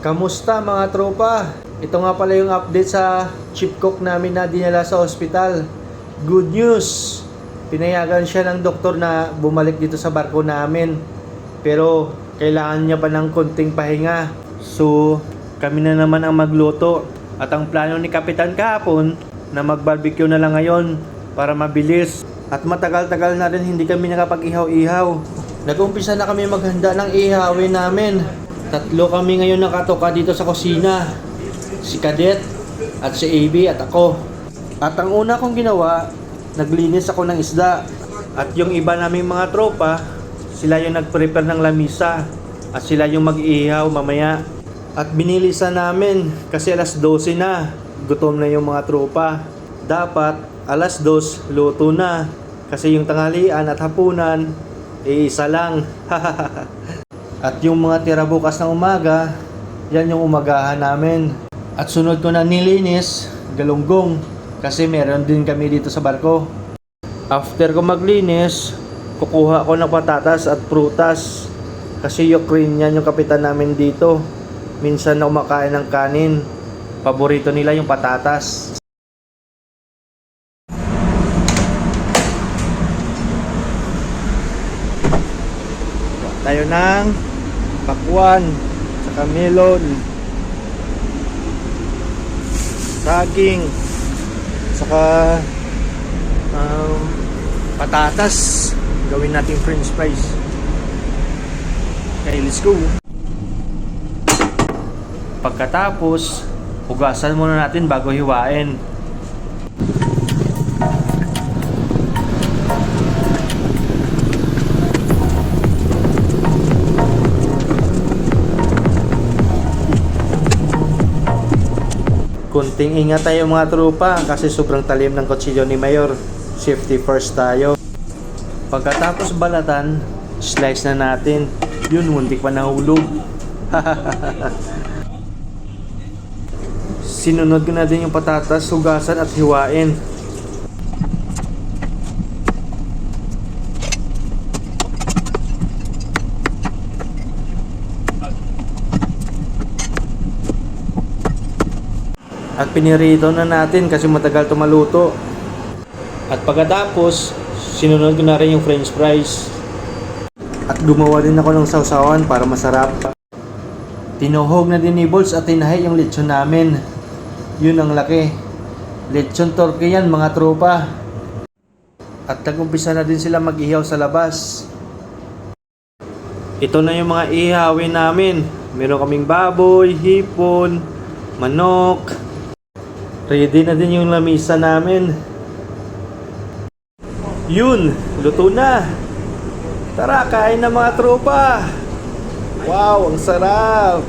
Kamusta mga tropa? Ito nga pala yung update sa chief cook namin na dinala sa ospital. Good news! Pinayagan siya ng doktor na bumalik dito sa barko namin. Pero kailangan niya pa ng konting pahinga. So kami na naman ang magluto. At ang plano ni Kapitan kahapon na mag-barbecue na lang ngayon para mabilis. At matagal-tagal na rin hindi kami nakapag-ihaw-ihaw. Nag-umpisa na kami maghanda ng ihawin namin. 3 kami ngayon nakatoka dito sa kusina. Si Cadet at si AB at ako. At ang una kong ginawa, naglinis ako ng isda. At yung iba naming mga tropa, sila yung nag-prepare ng lamisa. At sila yung mag-ihaw mamaya. At binilisan namin kasi alas 12 na. Gutom na yung mga tropa. Dapat alas 2 luto na. Kasi yung tanghalian at hapunan, isa lang. At yung mga tira bukas ng umaga, yan yung umagahan namin. At sunod ko na nilinis, galunggong, kasi meron din kami dito sa barko. After ko maglinis, kukuha ko ng patatas at prutas. Kasi Ukrainian yung kapitan namin dito. Minsan na kumakain ng kanin. Paborito nila yung patatas. Tayo ng pakwan, saka melon, saging, saka patatas. Gawin natin french fries. Okay, let's go. Pagkatapos, hugasan muna natin bago hiwain. Kunting ingat tayo mga tropa kasi sobrang talim ng kutsilyo ni Mayor. Safety first tayo. Pagkatapos balatan, slice na natin. Yun, muntik pa nahulog. Sinunod ko na din yung patatas, hugasan at hiwain. At pinirito na natin kasi matagal ito maluto. At pagkatapos, sinunod ko na rin yung french fries. At gumawa din ako ng sausawan para masarap. Tinuhog na din ni Balls at tinahi yung lechon namin. Yun ang laki. Lechon turkey yan mga tropa. At nag-umpisa na din sila mag-ihaw sa labas. Ito na yung mga ihawin namin. Meron kaming baboy, hipon, manok. Ready na din yung lamisa namin. Yun, luto na. Tara, kain na mga tropa. Wow, ang sarap.